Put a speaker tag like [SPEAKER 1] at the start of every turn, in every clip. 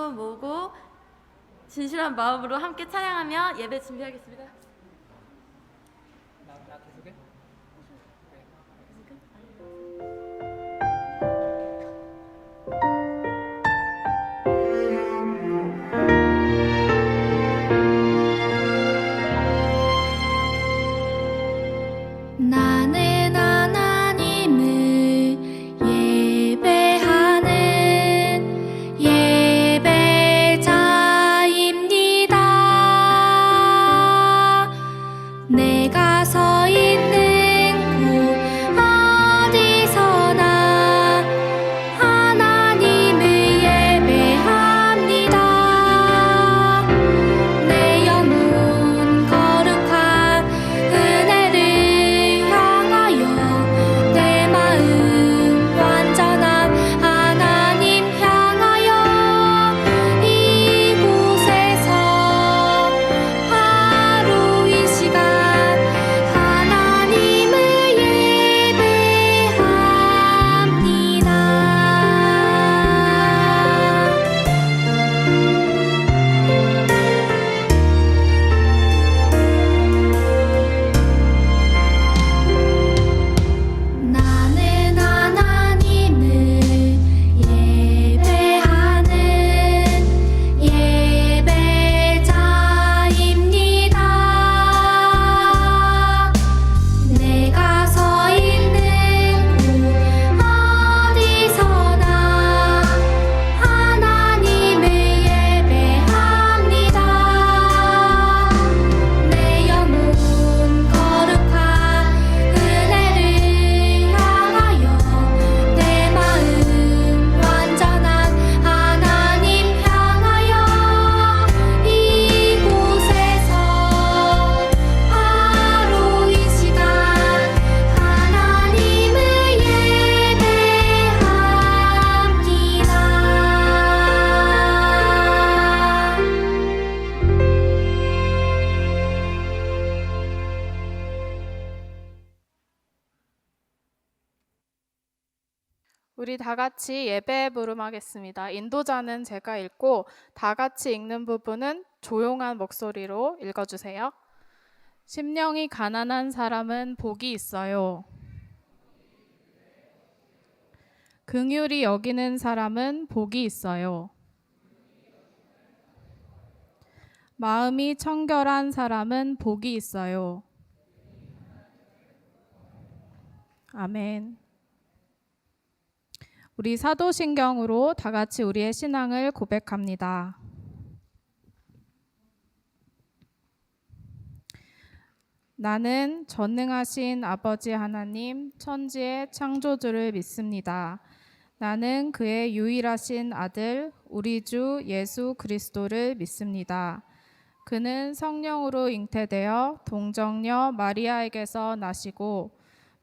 [SPEAKER 1] 손 모으고 진실한 마음으로 함께 찬양하며 예배 준비하겠습니다.
[SPEAKER 2] 나 계속해?
[SPEAKER 3] 나는 하나님을 예배하는 예배자입니다. 내가 서 있는 곳 어디서나 하나님을 예배합니다. 내 영혼 거룩한 은혜를 향하여 내 마음 완전한 하나님 향하여 이곳에서 바로 이 시간 하나님을 예배합니다. 나는 하나님을 예배하는 예배자입니다. 내가 서 있는 곳 어디서나 하나님을 예배합니다. 내 영혼 거룩한 은혜를 향하여 내 마음 완전한 하나님 향하여 이곳에서 바로 이 시간 하나님을
[SPEAKER 4] 우리 다 같이 예배 부름하겠습니다. 인도자는 제가 읽고 다 같이 읽는 부분은 조용한 목소리로 읽어주세요. 심령이 가난한 사람은 복이 있어요. 긍휼히 여기는 사람은 복이 있어요. 마음이 청결한 사람은 복이 있어요. 아멘. 우리 사도신경으로 다 같이 우리의 신앙을 고백합니다. 나는 전능하신 아버지 하나님, 천지의 창조주를 믿습니다. 나는 그의 유일하신 아들, 우리 주 예수 그리스도를 믿습니다. 그는 성령으로 잉태되어 동정녀 마리아에게서 나시고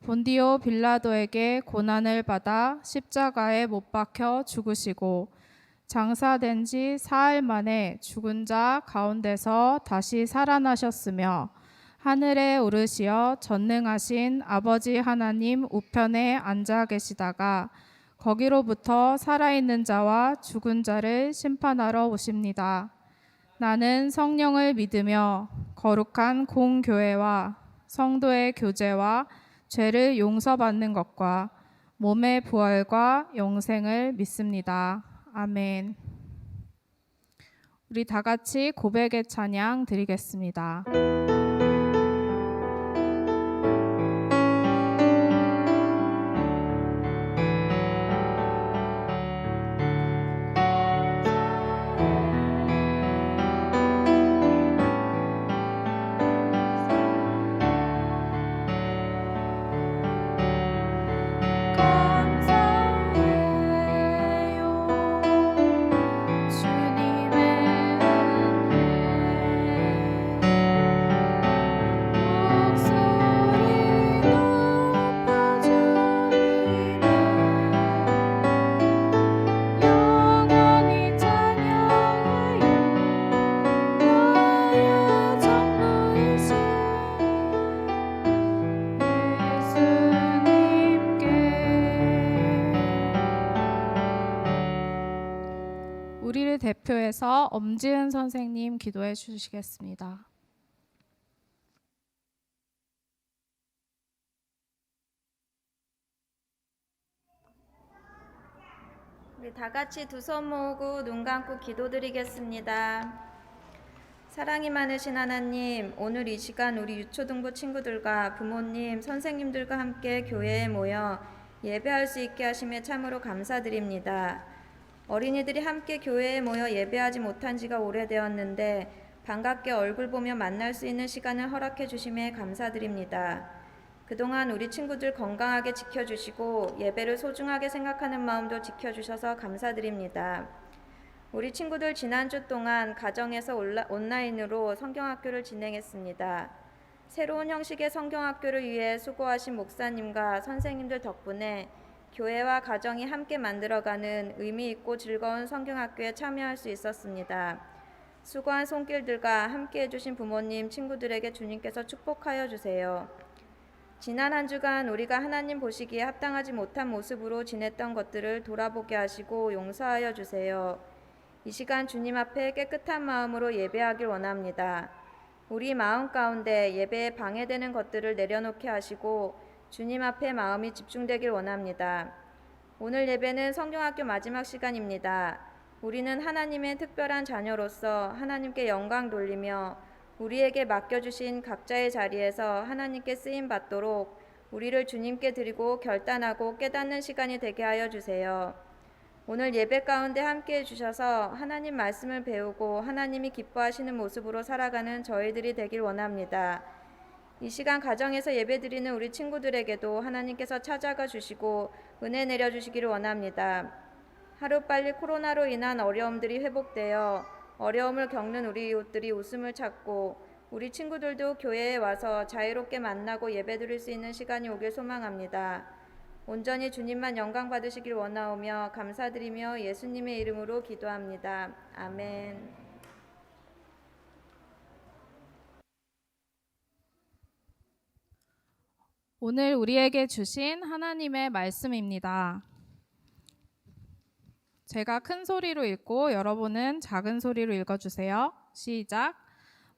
[SPEAKER 4] 본디오 빌라도에게 고난을 받아 십자가에 못 박혀 죽으시고 장사된 지 사흘 만에 죽은 자 가운데서 다시 살아나셨으며 하늘에 오르시어 전능하신 아버지 하나님 우편에 앉아 계시다가 거기로부터 살아있는 자와 죽은 자를 심판하러 오십니다. 나는 성령을 믿으며 거룩한 공교회와 성도의 교제와 죄를 용서받는 것과 몸의 부활과 영생을 믿습니다. 아멘. 우리 다 같이 고백의 찬양 드리겠습니다.
[SPEAKER 3] 주님의 은혜
[SPEAKER 4] 대표해서 엄지은 선생님 기도해 주시겠습니다.
[SPEAKER 2] 우리 다 같이 두 손 모으고 눈 감고 기도드리겠습니다. 사랑이 많으신 하나님, 오늘 이 시간 우리 유초등부 친구들과 부모님, 선생님들과 함께 교회에 모여 예배할 수 있게 하심에 참으로 감사드립니다. 어린이들이 함께 교회에 모여 예배하지 못한 지가 오래되었는데 반갑게 얼굴 보며 만날 수 있는 시간을 허락해 주심에 감사드립니다. 그동안 우리 친구들 건강하게 지켜주시고 예배를 소중하게 생각하는 마음도 지켜주셔서 감사드립니다. 우리 친구들 지난주 동안 가정에서 온라인으로 성경학교를 진행했습니다. 새로운 형식의 성경학교를 위해 수고하신 목사님과 선생님들 덕분에 교회와 가정이 함께 만들어가는 의미 있고 즐거운 성경학교에 참여할 수 있었습니다. 수고한 손길들과 함께 해주신 부모님, 친구들에게 주님께서 축복하여 주세요. 지난 한 주간 우리가 하나님 보시기에 합당하지 못한 모습으로 지냈던 것들을 돌아보게 하시고 용서하여 주세요. 이 시간 주님 앞에 깨끗한 마음으로 예배하길 원합니다. 우리 마음 가운데 예배에 방해되는 것들을 내려놓게 하시고 주님 앞에 마음이 집중되길 원합니다. 오늘 예배는 성경학교 마지막 시간입니다. 우리는 하나님의 특별한 자녀로서 하나님께 영광 돌리며 우리에게 맡겨주신 각자의 자리에서 하나님께 쓰임 받도록 우리를 주님께 드리고 결단하고 깨닫는 시간이 되게 하여 주세요. 오늘 예배 가운데 함께 해주셔서 하나님 말씀을 배우고 하나님이 기뻐하시는 모습으로 살아가는 저희들이 되길 원합니다. 이 시간 가정에서 예배드리는 우리 친구들에게도 하나님께서 찾아가 주시고 은혜 내려주시기를 원합니다. 하루빨리 코로나로 인한 어려움들이 회복되어 어려움을 겪는 우리 이웃들이 웃음을 찾고 우리 친구들도 교회에 와서 자유롭게 만나고 예배드릴 수 있는 시간이 오길 소망합니다. 온전히 주님만 영광 받으시길 원하오며 감사드리며 예수님의 이름으로 기도합니다. 아멘.
[SPEAKER 4] 오늘 우리에게 주신 하나님의 말씀입니다. 제가 큰 소리로 읽고 여러분은 작은 소리로 읽어주세요. 시작.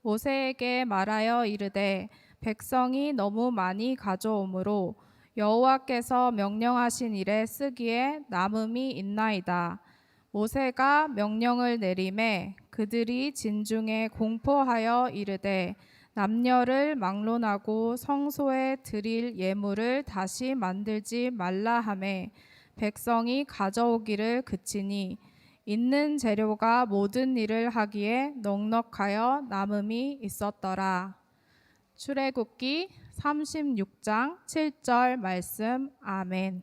[SPEAKER 4] 모세에게 말하여 이르되 백성이 너무 많이 가져오므로 여호와께서 명령하신 일에 쓰기에 남음이 있나이다. 모세가 명령을 내리매 그들이 진중에 공포하여 이르되 남녀를 막론하고 성소에 드릴 예물을 다시 만들지 말라 하매 백성이 가져오기를 그치니 있는 재료가 모든 일을 하기에 넉넉하여 남음이 있었더라. 출애굽기 36장 7절 말씀. 아멘.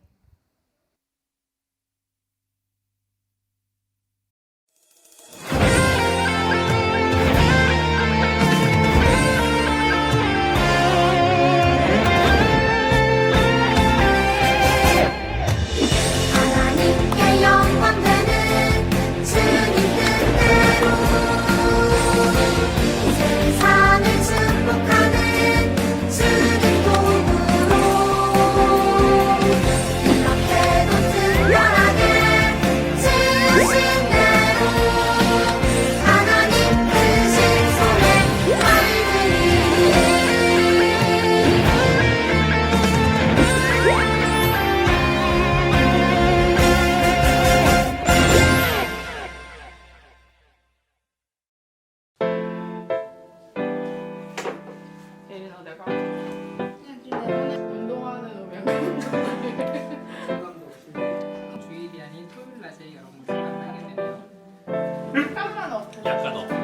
[SPEAKER 3] 하나님께 영광 되는 주님 뜻대로 세상을 축복하는 주님 도움으로 이렇게도 특별하게 지으신 대로 하나님 크신 손에 알들이니
[SPEAKER 4] 예린아, 내가 운동하는 음악
[SPEAKER 5] 주일이 아닌 토요일 낮에 여러분들 만나게 되네요.
[SPEAKER 4] 약간만 없어.
[SPEAKER 6] 약간 없어.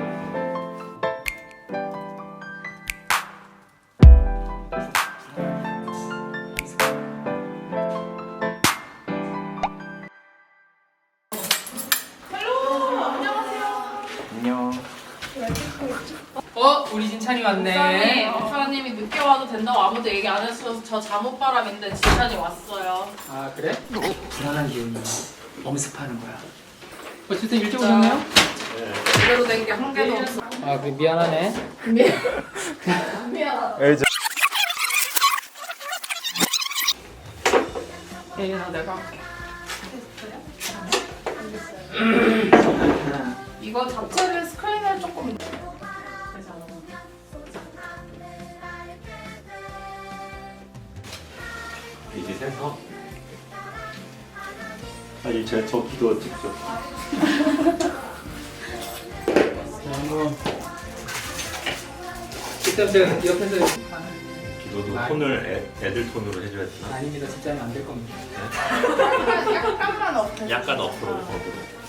[SPEAKER 6] 안녕.
[SPEAKER 5] 우리 진찬이 왔네.
[SPEAKER 4] 목사님이 늦게 와도 된다고 아무도 얘기 안 해주셔서 저 잠옷바람인데 진찬이 왔어요.
[SPEAKER 5] 아 그래? 불안한 기운이 엄습하는 거야. 어쨌든 일찍 오셨나요?
[SPEAKER 4] 제대로 된 게 한 개도 없어.
[SPEAKER 5] 아 그래 미안하네.
[SPEAKER 6] 알죠.
[SPEAKER 5] 예린아 내가 할게.
[SPEAKER 4] 이거 자체를 스크린을 조금
[SPEAKER 6] 이제 세서 아니 제가 적기도 직접
[SPEAKER 5] 한번 일단 제가 옆에서
[SPEAKER 6] 기도도 톤을 애들 톤으로 해줘야 되나?
[SPEAKER 5] 아닙니다. 진짜 안 될 겁니다.
[SPEAKER 4] 약간만 없어.
[SPEAKER 6] 약간 앞으로 거꾸로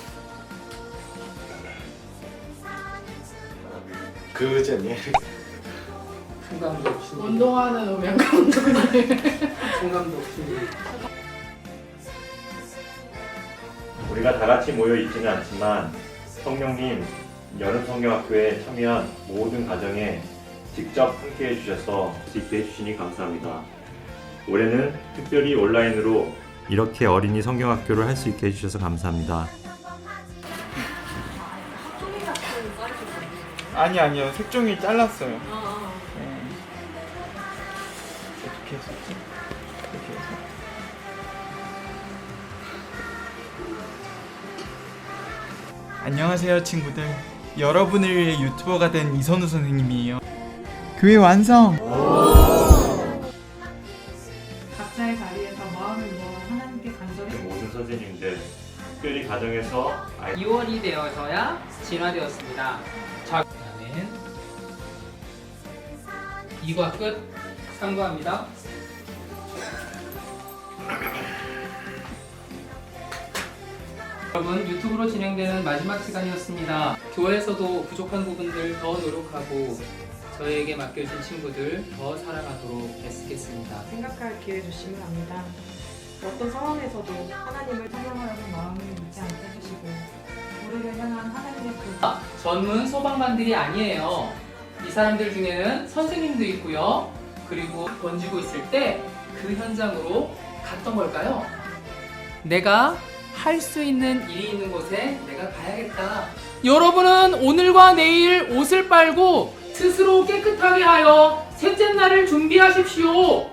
[SPEAKER 6] 그전에
[SPEAKER 5] 총감도 없이
[SPEAKER 4] 운동하는 오면 감독님.
[SPEAKER 5] 총감도 없이
[SPEAKER 6] 우리가 다 같이 모여 있지는 않지만 성령님 여름 성경학교에 참여한 모든 가정에 직접 함께 해주셔서 수 있게 해주시니 감사합니다. 올해는 특별히 온라인으로 이렇게 어린이 성경학교를 할 수 있게 해주셔서 감사합니다.
[SPEAKER 7] 아니요 색종이 잘랐어요. 네. 어떻게 했었지? 이렇게 해서. 안녕하세요 친구들. 여러분을 위해 유튜버가 된 이선우 선생님이에요. 교회 완성!
[SPEAKER 4] 각자의 자리에서 마음을 모아 하나님께 간절히
[SPEAKER 6] 모든 선생님들 특별히 가정에서
[SPEAKER 5] 2월이 되어서야 진화되었습니다. 자, 그다음엔 2과 끝 상고합니다. 여러분 유튜브로 진행되는 마지막 시간이었습니다. 교회에서도 부족한 부분들 더 노력하고 저희에게 맡겨진 친구들 더 사랑하도록 애쓰겠습니다.
[SPEAKER 8] 생각할 기회 주시면 합니다. 어떤 상황에서도 하나님을 찬양하려는 마음을 잊지 않게 해주시고 우리를 향한 하나님의 그
[SPEAKER 5] 전문 소방관들이 아니에요. 이 사람들 중에는 선생님도 있고요. 그리고 번지고 있을 때 그 현장으로 갔던 걸까요? 내가 할 수 있는 일이 있는 곳에 내가 가야겠다. 여러분은 오늘과 내일 옷을 빨고 스스로 깨끗하게 하여 셋째 날을 준비하십시오.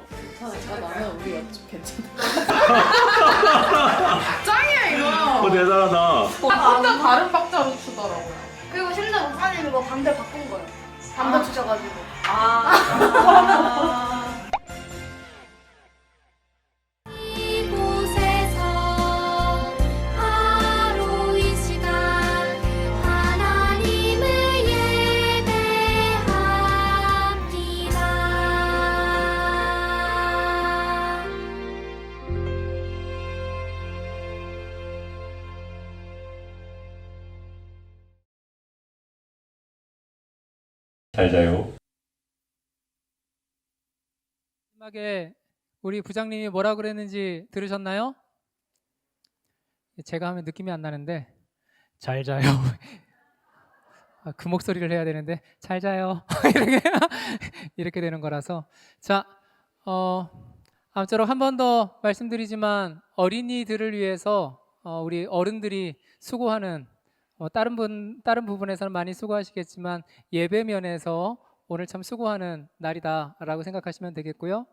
[SPEAKER 4] 나는 우리 옆집 괜찮아. 짱이야 이거.
[SPEAKER 6] 대단하다.
[SPEAKER 4] 혼자 다른 박자로 추더라고요.
[SPEAKER 3] 그리고 심지어 목사님이 뭐 반대로 바꾼 거예요. 반대 주셔가지고. 이곳에서 바로 이 시간 하나님을 예배합니다.
[SPEAKER 6] 잘 자요.
[SPEAKER 5] 마지막에 우리 부장님이 뭐라 그랬는지 들으셨나요? 제가 하면 느낌이 안 나는데 잘 자요. 그 목소리를 해야 되는데 잘 자요. 이렇게 되는 거라서 자, 아무쪼록 한 번 더 말씀드리지만 어린이들을 위해서 우리 어른들이 수고하는 다른 부분에서는 많이 수고하시겠지만 예배 면에서 오늘 참 수고하는 날이다라고 생각하시면 되겠고요.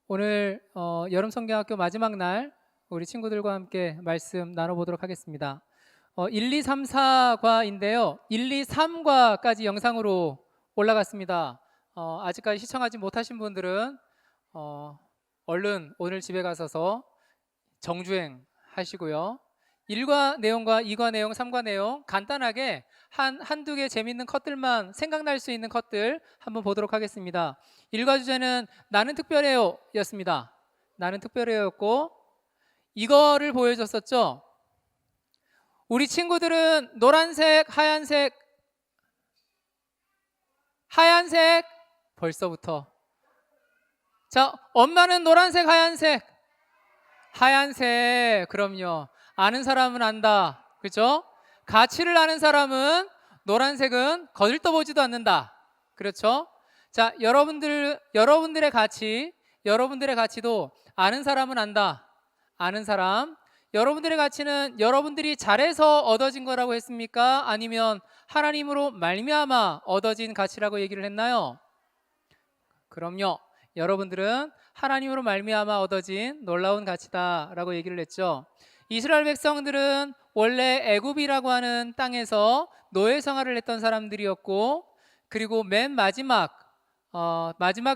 [SPEAKER 5] 오늘 여름 성경학교 마지막 날 우리 친구들과 함께 말씀 나눠보도록 하겠습니다. 1, 2, 3, 4과인데요. 1, 2, 3과까지 영상으로 올라갔습니다. 아직까지 시청하지 못하신 분들은 얼른 오늘 집에 가셔서 정주행 하시고요. 1과 내용과 2과 내용, 3과 내용 간단하게 한두 개 재밌는 컷들만 생각날 수 있는 컷들 한번 보도록 하겠습니다. 1과 주제는 나는 특별해요 였습니다. 나는 특별해요였고 이거를 보여줬었죠. 우리 친구들은 노란색, 하얀색 벌써부터 자, 엄마는 노란색, 하얀색 그럼요. 아는 사람은 안다. 그렇죠? 가치를 아는 사람은 노란색은 거들떠보지도 않는다. 그렇죠? 자, 여러분들의 가치도 아는 사람은 안다. 아는 사람. 여러분들의 가치는 여러분들이 잘해서 얻어진 거라고 했습니까? 아니면 하나님으로 말미암아 얻어진 가치라고 얘기를 했나요? 그럼요. 여러분들은 하나님으로 말미암아 얻어진 놀라운 가치다라고 얘기를 했죠. 이스라엘 백성들은 원래 애굽이라고 하는 땅에서 노예 생활을 했던 사람들이었고, 그리고 맨 마지막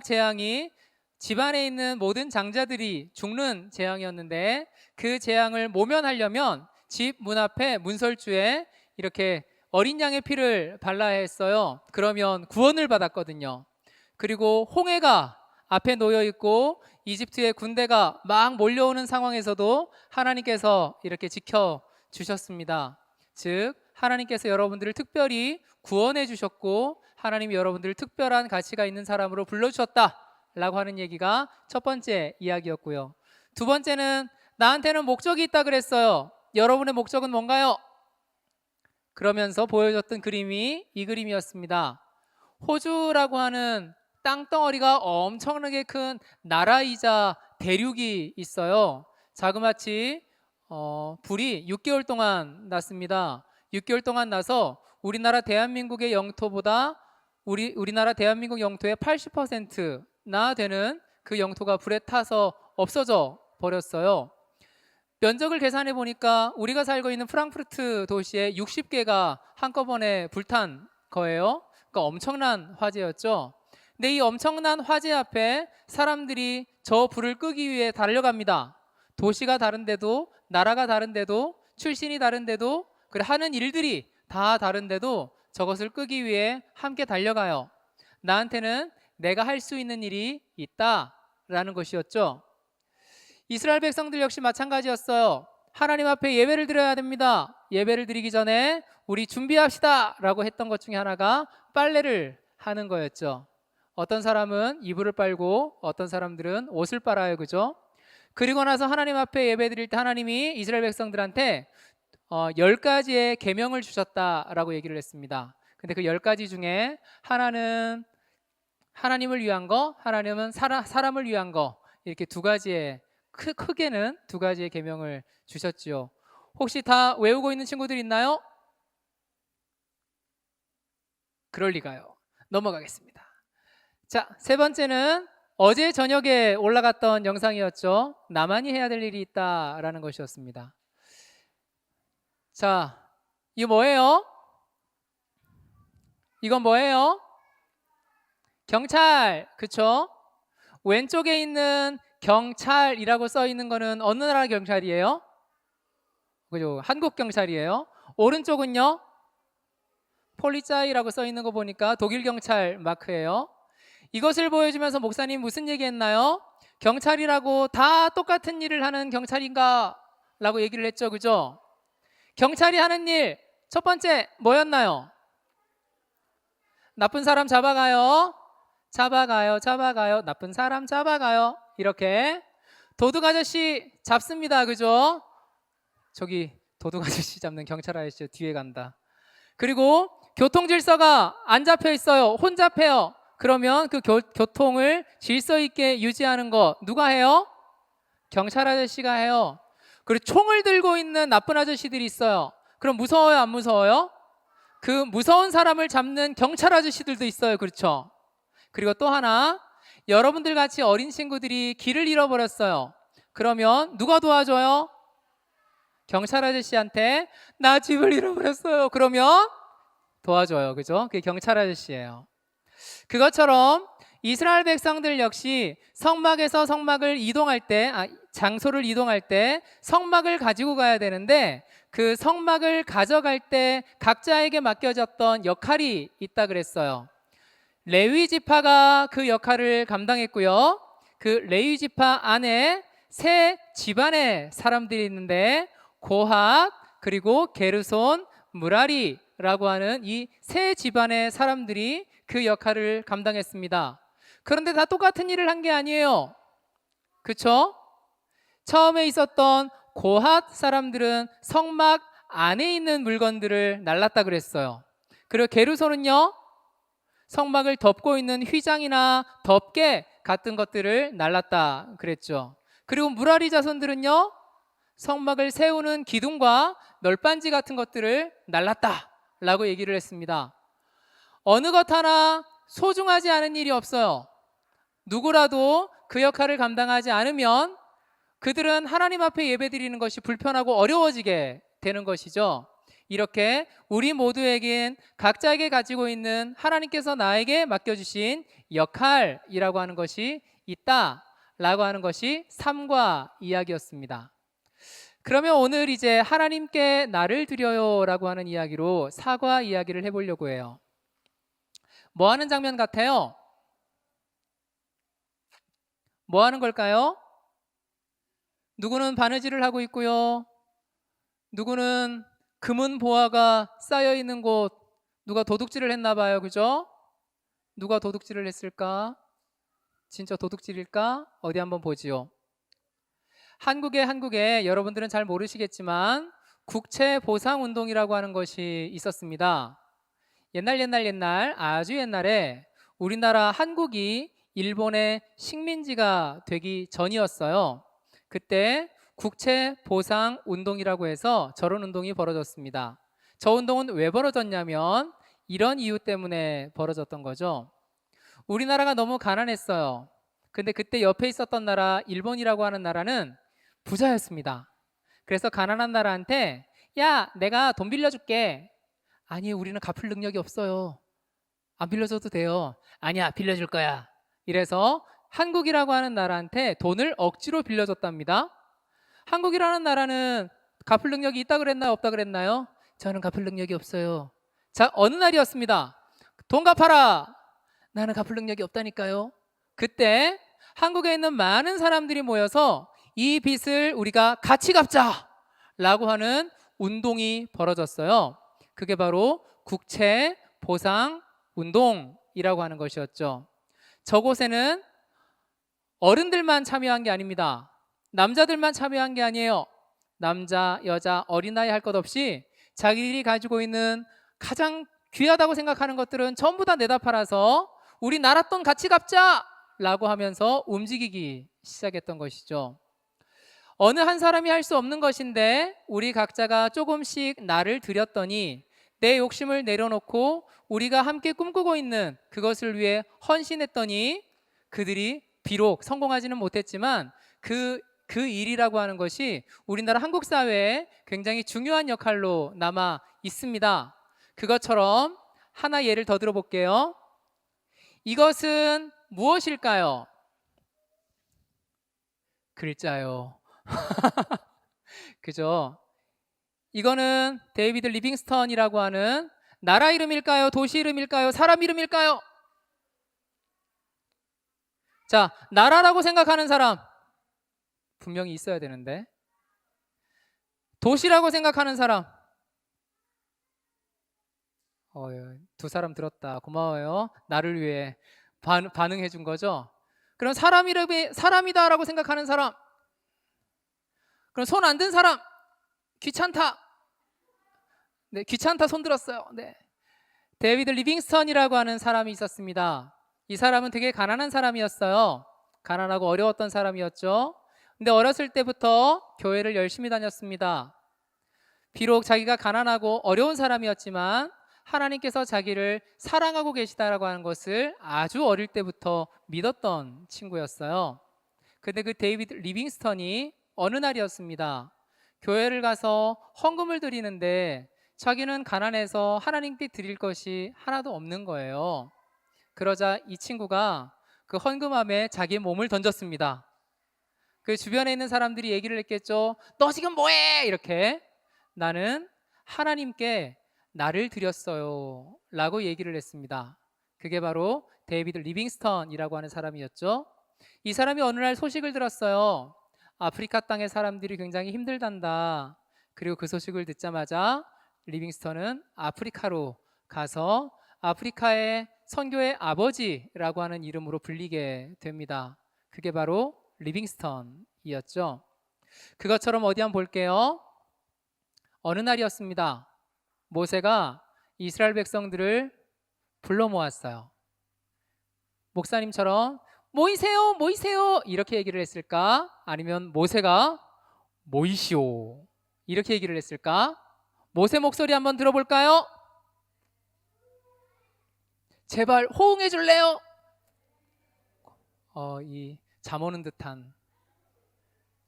[SPEAKER 5] 재앙이 집안에 있는 모든 장자들이 죽는 재앙이었는데, 그 재앙을 모면하려면 집 문 앞에 문설주에 이렇게 어린 양의 피를 발라야 했어요. 그러면 구원을 받았거든요. 그리고 홍해가 앞에 놓여 있고 이집트의 군대가 막 몰려오는 상황에서도 하나님께서 이렇게 지켜 주셨습니다. 즉 하나님께서 여러분들을 특별히 구원해 주셨고, 하나님이 여러분들을 특별한 가치가 있는 사람으로 불러주셨다라고 하는 얘기가 첫 번째 이야기였고요. 두 번째는 나한테는 목적이 있다 그랬어요. 여러분의 목적은 뭔가요? 그러면서 보여줬던 그림이 이 그림이었습니다. 호주라고 하는 땅덩어리가 엄청나게 큰 나라이자 대륙이 있어요. 자그마치 불이 6개월 동안 났습니다. 6개월 동안 나서 우리나라 대한민국의 영토보다 우리나라 대한민국 영토의 80%나 되는 그 영토가 불에 타서 없어져 버렸어요. 면적을 계산해 보니까 우리가 살고 있는 프랑크푸르트 도시에 60개가 한꺼번에 불탄 거예요. 그러니까 엄청난 화재였죠. 근데 이 엄청난 화재 앞에 사람들이 저 불을 끄기 위해 달려갑니다. 도시가 다른데도, 나라가 다른데도, 출신이 다른데도, 그래 하는 일들이 다 다른데도 저것을 끄기 위해 함께 달려가요. 나한테는 내가 할 수 있는 일이 있다라는 것이었죠. 이스라엘 백성들 역시 마찬가지였어요. 하나님 앞에 예배를 드려야 됩니다. 예배를 드리기 전에 우리 준비합시다 라고 했던 것 중에 하나가 빨래를 하는 거였죠. 어떤 사람은 이불을 빨고 어떤 사람들은 옷을 빨아요. 그죠? 그리고 나서 하나님 앞에 예배 드릴 때 하나님이 이스라엘 백성들한테 10가지의 계명을 주셨다라고 얘기를 했습니다. 근데 그 10가지 중에 하나는 하나님을 위한 거, 하나님은 사람을 위한 거, 이렇게 두 가지의 크게는 두 가지의 계명을 주셨지요. 혹시 다 외우고 있는 친구들 있나요? 그럴 리가요. 넘어가겠습니다. 자, 세 번째는 어제 저녁에 올라갔던 영상이었죠. 나만이 해야 될 일이 있다라는 것이었습니다. 자, 이거 뭐예요? 이건 뭐예요? 경찰, 그쵸? 왼쪽에 있는 경찰이라고 써 있는 거는 어느 나라 경찰이에요? 그죠? 한국 경찰이에요. 오른쪽은요? 폴리짜이라고 써 있는 거 보니까 독일 경찰 마크예요. 이것을 보여주면서 목사님 무슨 얘기했나요? 경찰이라고 다 똑같은 일을 하는 경찰인가? 라고 얘기를 했죠. 그죠? 경찰이 하는 일, 첫 번째 뭐였나요? 나쁜 사람 잡아가요. 나쁜 사람 잡아가요. 이렇게 도둑 아저씨 잡습니다. 그죠? 저기 도둑 아저씨 잡는 경찰 아저씨 뒤에 간다. 그리고 교통 질서가 안 잡혀 있어요. 혼잡해요. 그러면 그 교통을 질서 있게 유지하는 거 누가 해요? 경찰 아저씨가 해요. 그리고 총을 들고 있는 나쁜 아저씨들이 있어요. 그럼 무서워요, 안 무서워요? 그 무서운 사람을 잡는 경찰 아저씨들도 있어요. 그렇죠? 그리고 또 하나, 여러분들 같이 어린 친구들이 길을 잃어버렸어요. 그러면 누가 도와줘요? 경찰 아저씨한테 나 집을 잃어버렸어요. 그러면 도와줘요. 그죠? 그게 경찰 아저씨예요. 그것처럼 이스라엘 백성들 역시 성막에서 성막을 이동할 때, 장소를 이동할 때 성막을 가지고 가야 되는데, 그 성막을 가져갈 때 각자에게 맡겨졌던 역할이 있다 그랬어요. 레위 지파가 그 역할을 감당했고요. 그 레위 지파 안에 세 집안의 사람들이 있는데, 고핫, 그리고 게르손, 무라리라고 하는 이 세 집안의 사람들이 그 역할을 감당했습니다. 그런데 다 똑같은 일을 한 게 아니에요. 그렇죠? 처음에 있었던 고핫 사람들은 성막 안에 있는 물건들을 날랐다 그랬어요. 그리고 게르손은요, 성막을 덮고 있는 휘장이나 덮개 같은 것들을 날랐다 그랬죠. 그리고 무라리 자손들은요, 성막을 세우는 기둥과 널빤지 같은 것들을 날랐다라고 얘기를 했습니다. 어느 것 하나 소중하지 않은 일이 없어요. 누구라도 그 역할을 감당하지 않으면 그들은 하나님 앞에 예배드리는 것이 불편하고 어려워지게 되는 것이죠. 이렇게 우리 모두에겐 각자에게 가지고 있는 하나님께서 나에게 맡겨주신 역할이라고 하는 것이 있다라고 하는 것이 삼과 이야기였습니다. 그러면 오늘 이제 하나님께 나를 드려요라고 하는 이야기로 사과 이야기를 해보려고 해요. 뭐 하는 장면 같아요? 뭐 하는 걸까요? 누구는 바느질을 하고 있고요. 누구는 금은 보화가 쌓여 있는 곳, 누가 도둑질을 했나 봐요. 그죠? 누가 도둑질을 했을까? 진짜 도둑질일까? 어디 한번 보지요. 한국에 여러분들은 잘 모르시겠지만 국채 보상 운동이라고 하는 것이 있었습니다. 옛날 아주 옛날에 우리나라 한국이 일본의 식민지가 되기 전이었어요. 그때 국채 보상 운동이라고 해서 저런 운동이 벌어졌습니다. 저 운동은 왜 벌어졌냐면 이런 이유 때문에 벌어졌던 거죠. 우리나라가 너무 가난했어요. 근데 그때 옆에 있었던 나라 일본이라고 하는 나라는 부자였습니다. 그래서 가난한 나라한테 야, 내가 돈 빌려줄게. 아니, 우리는 갚을 능력이 없어요. 안 빌려줘도 돼요. 아니야, 빌려줄 거야. 이래서 한국이라고 하는 나라한테 돈을 억지로 빌려줬답니다. 한국이라는 나라는 갚을 능력이 있다 그랬나요? 없다 그랬나요? 저는 갚을 능력이 없어요. 자, 어느 날이었습니다. 돈 갚아라. 나는 갚을 능력이 없다니까요. 그때 한국에 있는 많은 사람들이 모여서 이 빚을 우리가 같이 갚자라고 하는 운동이 벌어졌어요. 그게 바로 국채 보상 운동이라고 하는 것이었죠. 저곳에는 어른들만 참여한 게 아닙니다. 남자들만 참여한 게 아니에요. 남자, 여자, 어린아이 할 것 없이 자기들이 가지고 있는 가장 귀하다고 생각하는 것들은 전부 다 내다 팔아서 우리 나라 돈 같이 갚자라고 하면서 움직이기 시작했던 것이죠. 어느 한 사람이 할 수 없는 것인데 우리 각자가 조금씩 나를 드렸더니 내 욕심을 내려놓고 우리가 함께 꿈꾸고 있는 그것을 위해 헌신했더니 그들이 비록 성공하지는 못했지만 그 일이라고 하는 것이 우리나라 한국 사회에 굉장히 중요한 역할로 남아 있습니다. 그것처럼 하나 예를 더 들어볼게요. 이것은 무엇일까요? 글자요. 그죠? 이거는 데이비드 리빙스턴이라고 하는 나라 이름일까요? 도시 이름일까요? 사람 이름일까요? 자, 나라라고 생각하는 사람 분명히 있어야 되는데, 도시라고 생각하는 사람 두 사람 들었다. 고마워요. 나를 위해 반응해 준 거죠. 그럼 사람 이름이 사람이다라고 생각하는 사람, 그럼 손 안 든 사람, 귀찮다. 네, 귀찮다 손 들었어요. 네. 데이비드 리빙스턴이라고 하는 사람이 있었습니다. 이 사람은 되게 가난한 사람이었어요. 가난하고 어려웠던 사람이었죠. 근데 어렸을 때부터 교회를 열심히 다녔습니다. 비록 자기가 가난하고 어려운 사람이었지만 하나님께서 자기를 사랑하고 계시다라고 하는 것을 아주 어릴 때부터 믿었던 친구였어요. 근데 그 데이비드 리빙스턴이 어느 날이었습니다. 교회를 가서 헌금을 드리는데 자기는 가난해서 하나님께 드릴 것이 하나도 없는 거예요. 그러자 이 친구가 그 헌금함에 자기 몸을 던졌습니다. 그 주변에 있는 사람들이 얘기를 했겠죠. 너 지금 뭐해? 이렇게. 나는 하나님께 나를 드렸어요 라고 얘기를 했습니다. 그게 바로 데이비드 리빙스턴이라고 하는 사람이었죠. 이 사람이 어느 날 소식을 들었어요. 아프리카 땅의 사람들이 굉장히 힘들단다. 그리고 그 소식을 듣자마자 리빙스턴은 아프리카로 가서 아프리카의 선교의 아버지라고 하는 이름으로 불리게 됩니다. 그게 바로 리빙스턴이었죠. 그것처럼 어디 한번 볼게요. 어느 날이었습니다. 모세가 이스라엘 백성들을 불러 모았어요. 목사님처럼 모이세요, 모이세요 이렇게 얘기를 했을까? 아니면 모세가 모이시오 이렇게 얘기를 했을까? 모세 목소리 한번 들어볼까요? 제발 호응해 줄래요? 이 잠 오는 듯한.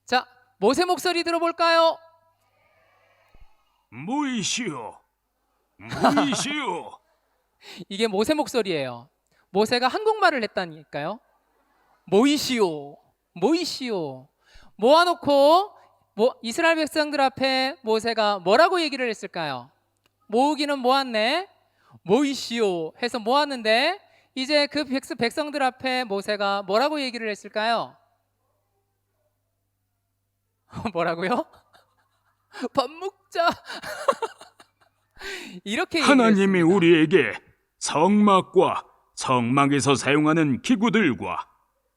[SPEAKER 5] 자, 모세 목소리 들어볼까요?
[SPEAKER 9] 모이시오, 모이시오.
[SPEAKER 5] 이게 모세 목소리예요. 모세가 한국말을 했다니까요. 모이시오, 모이시오. 모아놓고 이스라엘 백성들 앞에 모세가 뭐라고 얘기를 했을까요? 모으기는 모았네. 모이시오 해서 모았는데 이제 그 백성들 앞에 모세가 뭐라고 얘기를 했을까요? 뭐라고요? 밥 먹자. 이렇게
[SPEAKER 9] 하나님이
[SPEAKER 5] 얘기했습니다.
[SPEAKER 9] 우리에게 성막과 성막에서 사용하는 기구들과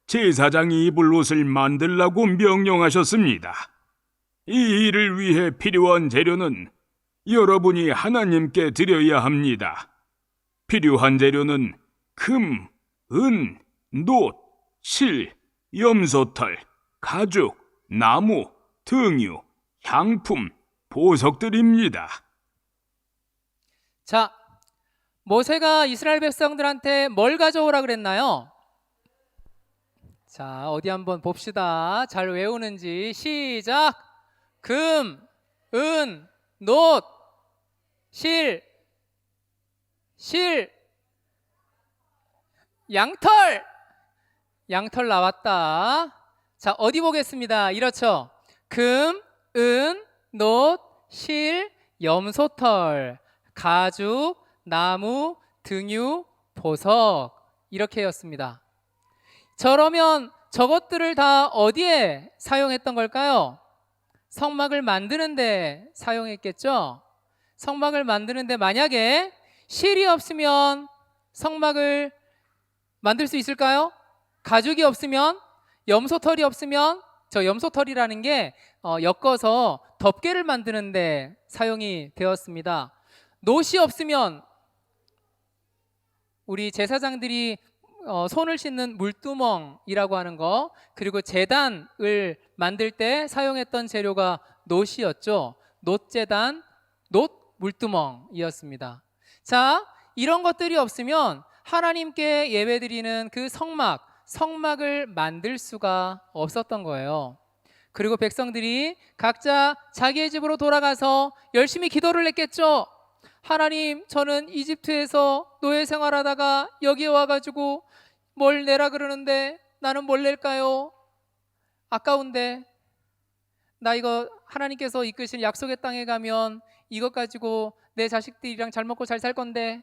[SPEAKER 9] 제사장이 입을 옷을 만들라고 명령하셨습니다. 이 일을 위해 필요한 재료는 여러분이 하나님께 드려야 합니다. 필요한 재료는 금, 은, 놋, 실, 염소털, 가죽, 나무, 등유, 향품, 보석들입니다.
[SPEAKER 5] 자, 모세가 이스라엘 백성들한테 뭘 가져오라 그랬나요? 자, 어디 한번 봅시다. 잘 외우는지. 시작. 금, 은, 놋, 실, 양털. 양털 나왔다. 자, 어디 보겠습니다. 이렇죠. 금, 은, 놋, 실, 염소털, 가죽, 나무, 등유, 보석. 이렇게였습니다. 저러면 저것들을 다 어디에 사용했던 걸까요? 성막을 만드는데 사용했겠죠? 성막을 만드는데 만약에 실이 없으면 성막을 만들 수 있을까요? 가죽이 없으면, 염소털이 없으면, 저 염소털이라는 게 엮어서 덮개를 만드는데 사용이 되었습니다. 놋이 없으면 우리 제사장들이 손을 씻는 물두멍이라고 하는 거, 그리고 제단을 만들 때 사용했던 재료가 놋이었죠. 놋제단, 놋 물두멍이었습니다. 자, 이런 것들이 없으면 하나님께 예배드리는 그 성막을 만들 수가 없었던 거예요. 그리고 백성들이 각자 자기의 집으로 돌아가서 열심히 기도를 했겠죠. 하나님, 저는 이집트에서 노예 생활하다가 여기에 와가지고 뭘 내라 그러는데 나는 뭘 낼까요? 아까운데 나 이거 하나님께서 이끄신 약속의 땅에 가면 이것 가지고 내 자식들이랑 잘 먹고 잘 살 건데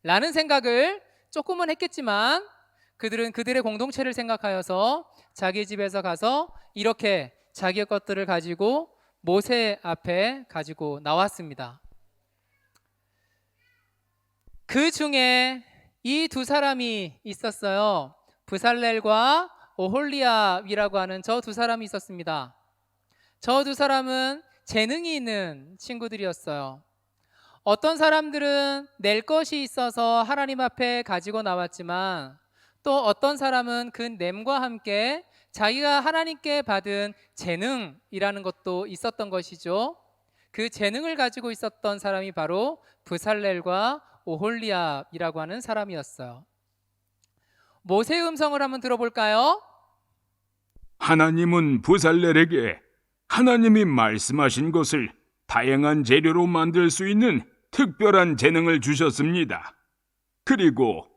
[SPEAKER 5] 라는 생각을 조금은 했겠지만 그들은 그들의 공동체를 생각하여서 자기 집에서 가서 이렇게 자기의 것들을 가지고 모세 앞에 가지고 나왔습니다. 그 중에 이 두 사람이 있었어요. 브살렐과 오홀리압이라고 하는 저 두 사람이 있었습니다. 저 두 사람은 재능이 있는 친구들이었어요. 어떤 사람들은 낼 것이 있어서 하나님 앞에 가지고 나왔지만 또 어떤 사람은 그 냄과 함께 자기가 하나님께 받은 재능이라는 것도 있었던 것이죠. 그 재능을 가지고 있었던 사람이 바로 브살렐과 오홀리압이라고 하는 사람이었어요. 모세의 음성을 한번 들어볼까요?
[SPEAKER 9] 하나님은 브살렐에게 하나님이 말씀하신 것을 다양한 재료로 만들 수 있는 특별한 재능을 주셨습니다. 그리고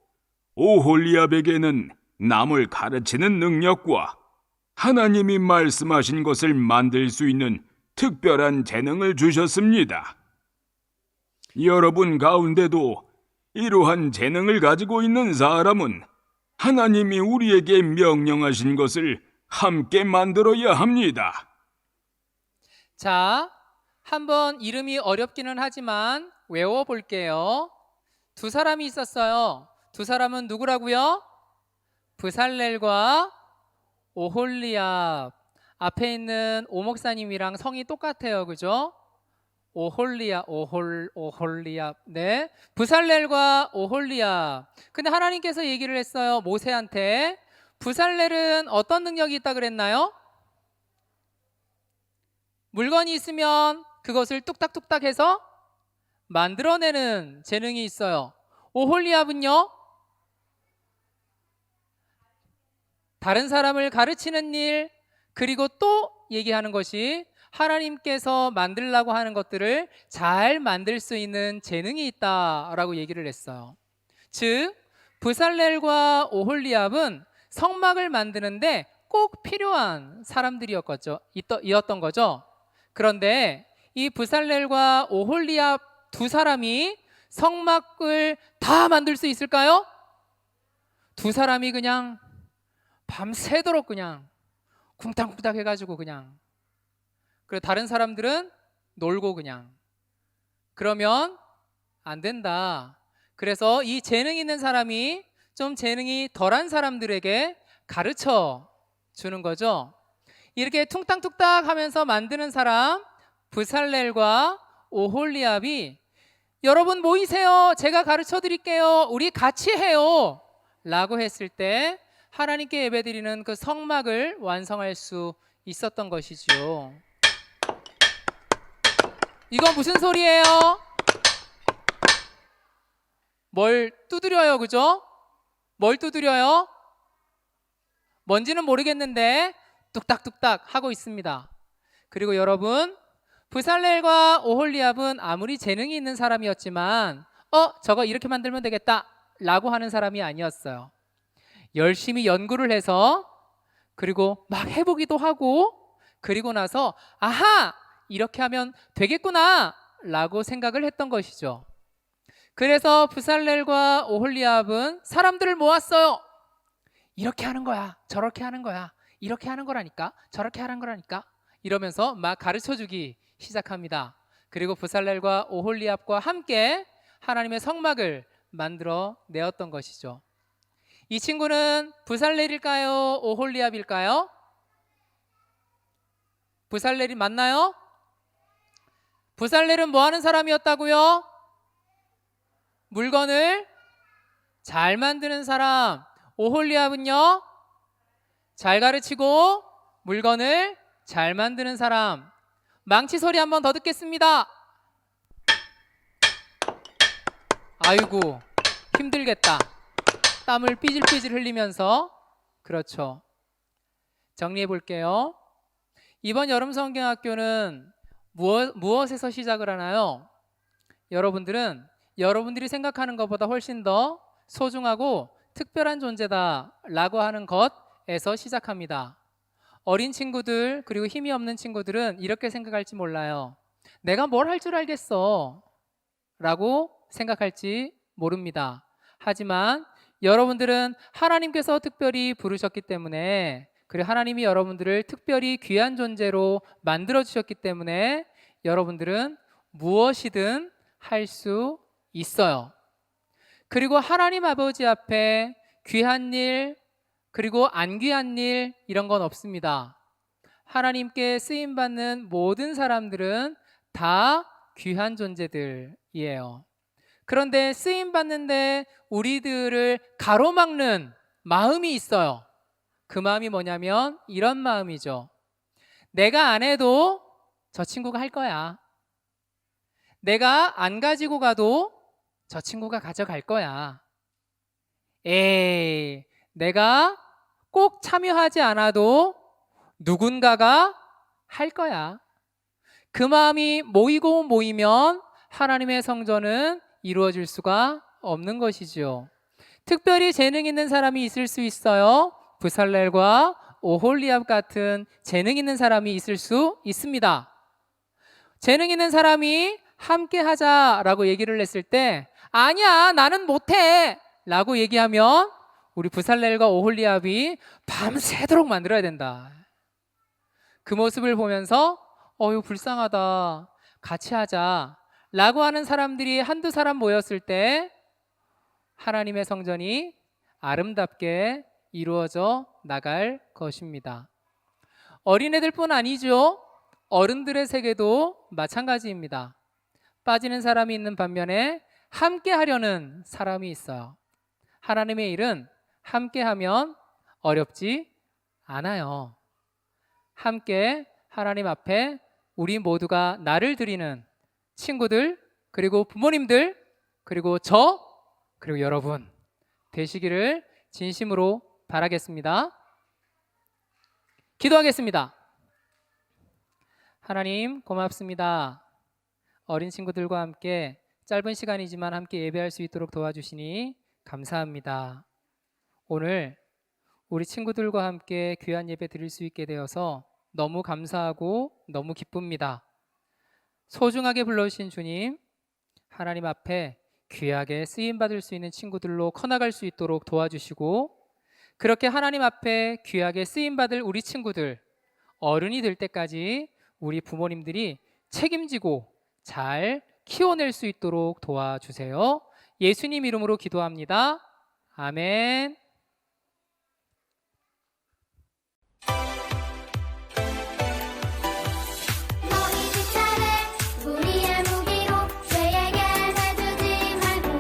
[SPEAKER 9] 오홀리압에게는 남을 가르치는 능력과 하나님이 말씀하신 것을 만들 수 있는 특별한 재능을 주셨습니다. 여러분 가운데도 이러한 재능을 가지고 있는 사람은 하나님이 우리에게 명령하신 것을 함께 만들어야 합니다.
[SPEAKER 5] 자, 한번 이름이 어렵기는 하지만 외워볼게요. 두 사람이 있었어요. 두 사람은 누구라고요? 브살렐과 오홀리압. 앞에 있는 오 목사님이랑 성이 똑같아요. 그죠? 오홀리압. 네. 브살렐과 오홀리압. 근데 하나님께서 얘기를 했어요. 모세한테. 브살렐은 어떤 능력이 있다 그랬나요? 물건이 있으면 그것을 뚝딱뚝딱 해서 만들어내는 재능이 있어요. 오홀리압은요? 다른 사람을 가르치는 일, 그리고 또 얘기하는 것이 하나님께서 만들라고 하는 것들을 잘 만들 수 있는 재능이 있다라고 얘기를 했어요. 즉 브살렐과 오홀리압은 성막을 만드는데 꼭 필요한 사람들이었던 거죠. 그런데 이 브살렐과 오홀리압 두 사람이 성막을 다 만들 수 있을까요? 두 사람이 그냥 밤새도록 그냥 쿵탕쿵탕 해가지고 그냥, 그리고 다른 사람들은 놀고 그냥, 그러면 안 된다. 그래서 이 재능 있는 사람이 좀 재능이 덜한 사람들에게 가르쳐 주는 거죠. 이렇게 퉁탕툭탁 하면서 만드는 사람 브살렐과 오홀리압이 여러분 모이세요, 제가 가르쳐 드릴게요, 우리 같이 해요 라고 했을 때 하나님께 예배드리는 그 성막을 완성할 수 있었던 것이죠. 이건 무슨 소리예요? 뭘 두드려요, 그죠? 뭘 두드려요? 뭔지는 모르겠는데 뚝딱뚝딱 하고 있습니다. 그리고 여러분, 브살렐과 오홀리압은 아무리 재능이 있는 사람이었지만 저거 이렇게 만들면 되겠다 라고 하는 사람이 아니었어요. 열심히 연구를 해서, 그리고 막 해보기도 하고, 그리고 나서 아하! 이렇게 하면 되겠구나 라고 생각을 했던 것이죠. 그래서 브살렐과 오홀리압은 사람들을 모았어요. 이렇게 하는 거야, 저렇게 하는 거야, 이렇게 하는 거라니까, 저렇게 하는 거라니까, 이러면서 막 가르쳐주기 시작합니다. 그리고 브살렐과 오홀리압과 함께 하나님의 성막을 만들어 내었던 것이죠. 이 친구는 브살렐일까요, 오홀리압일까요? 브살렐이 맞나요? 브살렐은 뭐 하는 사람이었다고요? 물건을 잘 만드는 사람. 오홀리압은요? 잘 가르치고 물건을 잘 만드는 사람. 망치 소리 한 번 더 듣겠습니다. 아이고, 힘들겠다. 땀을 삐질삐질 흘리면서. 그렇죠. 정리해 볼게요. 이번 여름 성경학교는 무엇에서 시작을 하나요? 여러분들은 여러분들이 생각하는 것보다 훨씬 더 소중하고 특별한 존재다라고 하는 것에서 시작합니다. 어린 친구들, 그리고 힘이 없는 친구들은 이렇게 생각할지 몰라요. 내가 뭘 할 줄 알겠어 라고 생각할지 모릅니다. 하지만 여러분들은 하나님께서 특별히 부르셨기 때문에, 그리고 하나님이 여러분들을 특별히 귀한 존재로 만들어 주셨기 때문에 여러분들은 무엇이든 할 수 있어요. 그리고 하나님 아버지 앞에 귀한 일, 그리고 안 귀한 일, 이런 건 없습니다. 하나님께 쓰임받는 모든 사람들은 다 귀한 존재들이에요. 그런데 쓰임받는데 우리들을 가로막는 마음이 있어요. 그 마음이 뭐냐면 이런 마음이죠. 내가 안 해도 저 친구가 할 거야. 내가 안 가지고 가도 저 친구가 가져갈 거야. 에이, 내가 꼭 참여하지 않아도 누군가가 할 거야. 그 마음이 모이고 모이면 하나님의 성전은 이루어질 수가 없는 것이죠. 특별히 재능 있는 사람이 있을 수 있어요. 브살렐과 오홀리압 같은 재능 있는 사람이 있을 수 있습니다. 재능 있는 사람이 함께 하자라고 얘기를 했을 때 아니야, 나는 못해 라고 얘기하면 우리 브살렐과 오홀리압이 밤새도록 만들어야 된다. 그 모습을 보면서 어휴 불쌍하다, 같이 하자 라고 하는 사람들이 한두 사람 모였을 때 하나님의 성전이 아름답게 이루어져 나갈 것입니다. 어린애들뿐 아니죠. 어른들의 세계도 마찬가지입니다. 빠지는 사람이 있는 반면에 함께 하려는 사람이 있어요. 하나님의 일은 함께 하면 어렵지 않아요. 함께 하나님 앞에 우리 모두가 나를 드리는 친구들, 그리고 부모님들, 그리고 그리고 여러분 되시기를 진심으로 바라겠습니다. 기도하겠습니다. 하나님 고맙습니다. 어린 친구들과 함께 짧은 시간이지만 함께 예배할 수 있도록 도와주시니 감사합니다. 오늘 우리 친구들과 함께 귀한 예배 드릴 수 있게 되어서 너무 감사하고 너무 기쁩니다. 소중하게 불러주신 주님, 하나님 앞에 귀하게 쓰임받을 수 있는 친구들로 커나갈 수 있도록 도와주시고, 그렇게 하나님 앞에 귀하게 쓰임받을 우리 친구들, 어른이 될 때까지 우리 부모님들이 책임지고 잘 키워낼 수 있도록 도와주세요. 예수님 이름으로 기도합니다. 아멘.
[SPEAKER 10] 너희 지체를 우리의 무기로 죄에게 내주지 말고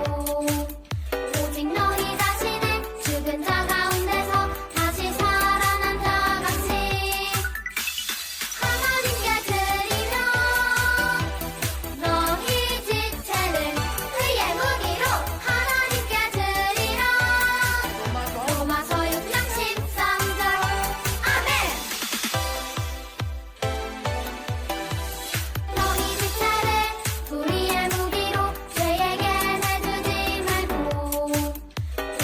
[SPEAKER 10] 오직 너희 자신을 죽은 자 가운데서 다시 살아난 자 같이 하나님께 드리며 너희 지체를 의의 무기로 하나님께 드리라. 로마서 6장 13절. 아멘. 너희 지체를 우리의 무기로 죄에게 내주지 말고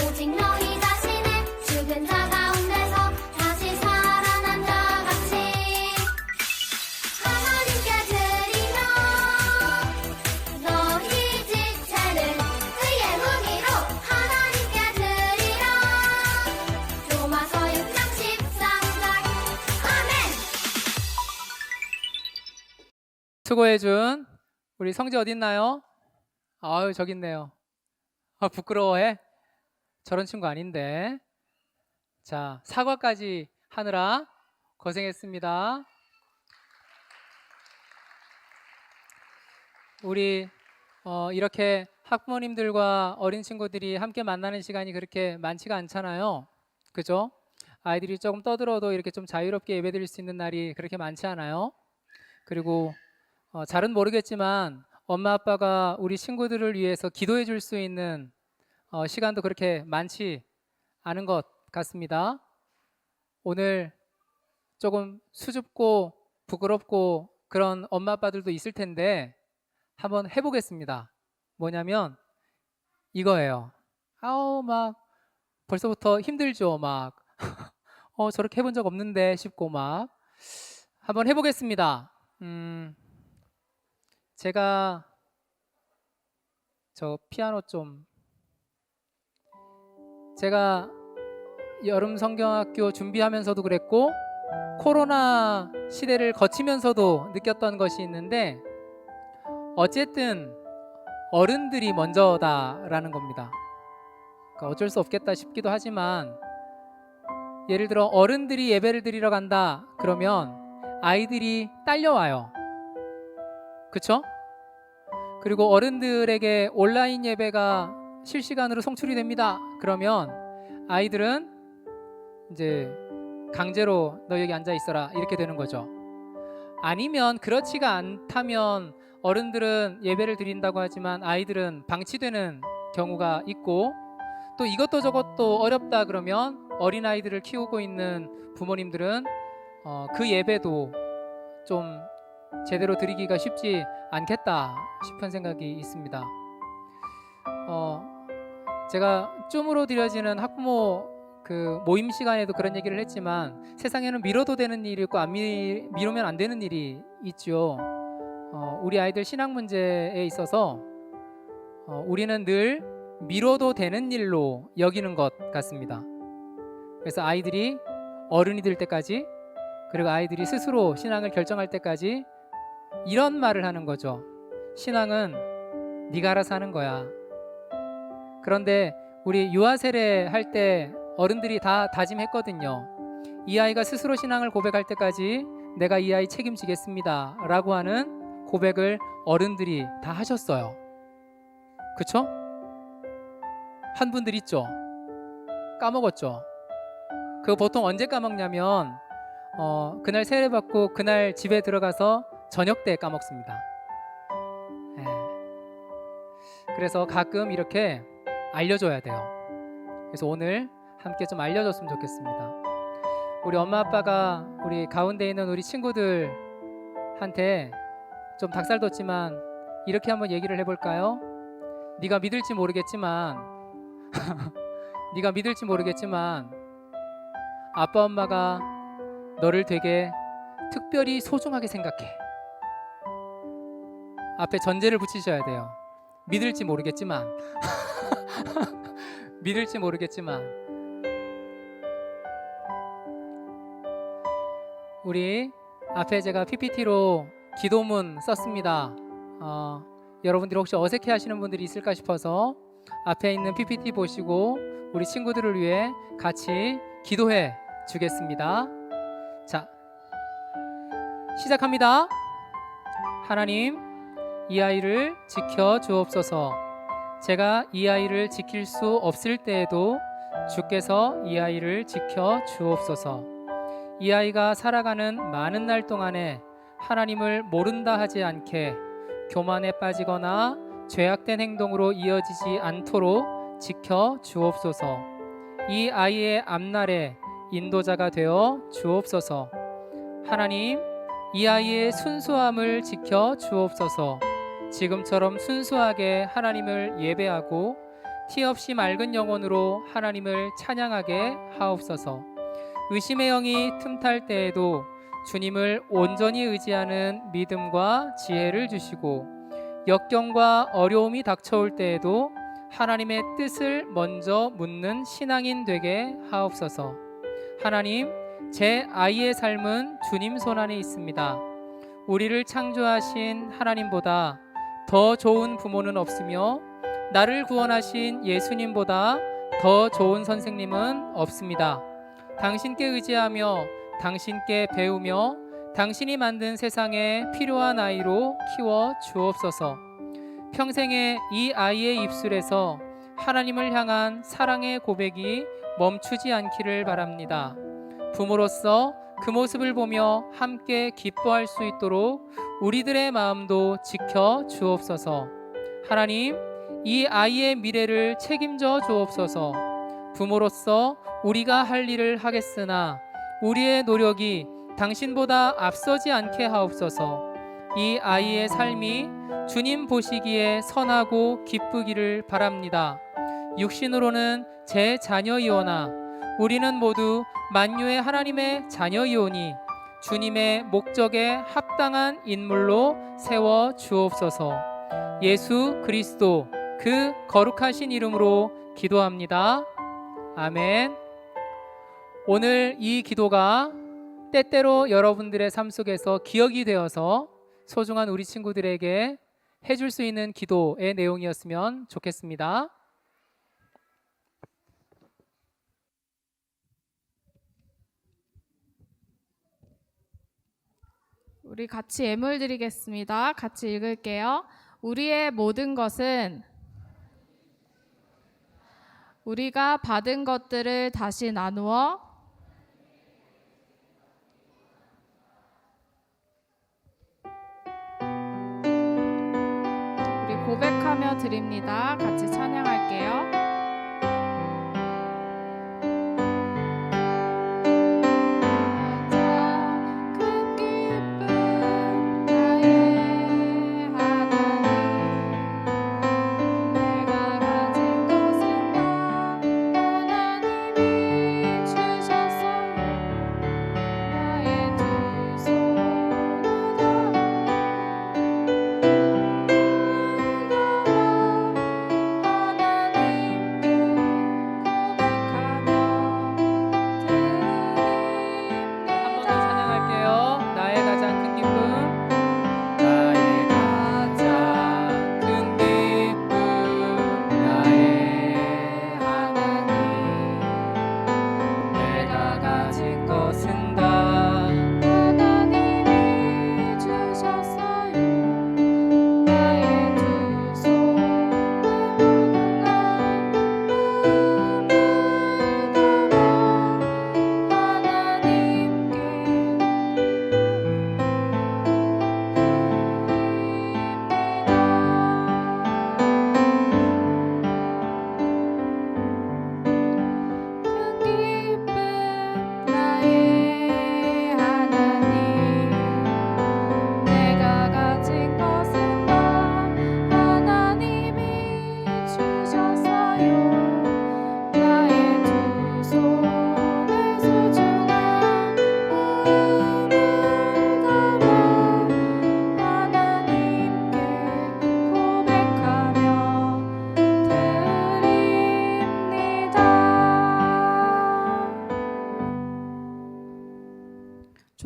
[SPEAKER 10] 오직 너희 자신을 죽은 자 가운데서 다시 살아난 자 같이 하나님께 드리며 너희 지체를 의의 무기로 하나님께 드리라. 로마서 6장 13절. 아멘.
[SPEAKER 5] 수고해준 우리 성재 어딨나요? 아유, 저기 있네요. 부끄러워해? 저런 친구 아닌데. 자, 사과까지 하느라 고생했습니다. 우리 이렇게 학부모님들과 어린 친구들이 함께 만나는 시간이 그렇게 많지가 않잖아요. 그죠? 아이들이 조금 떠들어도 이렇게 좀 자유롭게 예배드릴 수 있는 날이 그렇게 많지 않아요. 그리고 잘은 모르겠지만 엄마 아빠가 우리 친구들을 위해서 기도해 줄 수 있는 시간도 그렇게 많지 않은 것 같습니다. 오늘 조금 수줍고 부끄럽고 그런 엄마 아빠들도 있을 텐데 한번 해보겠습니다. 뭐냐면 이거예요. 아우, 막 벌써부터 힘들죠. 막 저렇게 해본 적 없는데 싶고 막 한번 해보겠습니다. 제가 저 피아노 좀, 제가 여름 성경학교 준비하면서도 그랬고 코로나 시대를 거치면서도 느꼈던 것이 있는데, 어쨌든 어른들이 먼저다라는 겁니다. 그러니까 어쩔 수 없겠다 싶기도 하지만, 예를 들어 어른들이 예배를 드리러 간다 그러면 아이들이 딸려와요. 그쵸? 그리고 어른들에게 온라인 예배가 실시간으로 송출이 됩니다 그러면 아이들은 이제 강제로 너 여기 앉아 있어라 이렇게 되는 거죠. 아니면 그렇지가 않다면 어른들은 예배를 드린다고 하지만 아이들은 방치되는 경우가 있고, 또 이것도 저것도 어렵다 그러면 어린아이들을 키우고 있는 부모님들은 그 예배도 좀 제대로 드리기가 쉽지 않겠다 싶은 생각이 있습니다. 제가 줌으로 드려지는 학부모 그 모임 시간에도 그런 얘기를 했지만, 세상에는 미뤄도 되는 일이 있고 안 미루면 안 되는 일이 있죠. 우리 아이들 신앙 문제에 있어서 우리는 늘 미뤄도 되는 일로 여기는 것 같습니다. 그래서 아이들이 어른이 될 때까지, 그리고 아이들이 스스로 신앙을 결정할 때까지 이런 말을 하는 거죠. 신앙은 네가 알아서 하는 거야. 그런데 우리 유아 세례 할 때 어른들이 다 다짐했거든요. 이 아이가 스스로 신앙을 고백할 때까지 내가 이 아이 책임지겠습니다 라고 하는 고백을 어른들이 다 하셨어요. 그쵸? 한 분들 있죠? 까먹었죠? 그거 보통 언제 까먹냐면 그날 세례 받고 그날 집에 들어가서 저녁 때 까먹습니다. 그래서 가끔 이렇게 알려줘야 돼요. 그래서 오늘 함께 좀 알려줬으면 좋겠습니다. 우리 엄마 아빠가 우리 가운데 있는 우리 친구들한테 좀 닭살 돋지만 이렇게 한번 얘기를 해볼까요? 네가 믿을지 모르겠지만 네가 믿을지 모르겠지만 아빠 엄마가 너를 되게 특별히 소중하게 생각해. 앞에 전제를 붙이셔야 돼요. 믿을지 모르겠지만 믿을지 모르겠지만 우리 앞에 제가 PPT로 기도문 썼습니다. 여러분들이 혹시 어색해 하시는 분들이 있을까 싶어서 앞에 있는 PPT 보시고 우리 친구들을 위해 같이 기도해 주겠습니다. 자, 시작합니다. 하나님, 이 아이를 지켜 주옵소서. 제가 이 아이를 지킬 수 없을 때에도 주께서 이 아이를 지켜 주옵소서. 이 아이가 살아가는 많은 날 동안에 하나님을 모른다 하지 않게 교만에 빠지거나 죄악된 행동으로 이어지지 않도록 지켜 주옵소서. 이 아이의 앞날에 인도자가 되어 주옵소서. 하나님, 이 아이의 순수함을 지켜 주옵소서. 지금처럼 순수하게 하나님을 예배하고 티 없이 맑은 영혼으로 하나님을 찬양하게 하옵소서. 의심의 영이 틈탈 때에도 주님을 온전히 의지하는 믿음과 지혜를 주시고 역경과 어려움이 닥쳐올 때에도 하나님의 뜻을 먼저 묻는 신앙인 되게 하옵소서. 하나님, 제 아이의 삶은 주님 손안에 있습니다. 우리를 창조하신 하나님보다 더 좋은 부모는 없으며 나를 구원하신 예수님보다 더 좋은 선생님은 없습니다. 당신께 의지하며 당신께 배우며 당신이 만든 세상에 필요한 아이로 키워 주옵소서. 평생에 이 아이의 입술에서 하나님을 향한 사랑의 고백이 멈추지 않기를 바랍니다. 부모로서 그 모습을 보며 함께 기뻐할 수 있도록 우리들의 마음도 지켜 주옵소서. 하나님, 이 아이의 미래를 책임져 주옵소서. 부모로서 우리가 할 일을 하겠으나 우리의 노력이 당신보다 앞서지 않게 하옵소서. 이 아이의 삶이 주님 보시기에 선하고 기쁘기를 바랍니다. 육신으로는 제 자녀이오나 우리는 모두 만유의 하나님의 자녀이오니 주님의 목적에 합당한 인물로 세워 주옵소서. 예수 그리스도 그 거룩하신 이름으로 기도합니다. 아멘. 오늘 이 기도가 때때로 여러분들의 삶 속에서 기억이 되어서 소중한 우리 친구들에게 해줄 수 있는 기도의 내용이었으면 좋겠습니다.
[SPEAKER 4] 우리 같이 예물 드리겠습니다. 같이 읽을게요. 우리의 모든 것은 우리가 받은 것들을 다시 나누어 우리 고백하며 드립니다. 같이 찬양할게요.
[SPEAKER 10] 하나님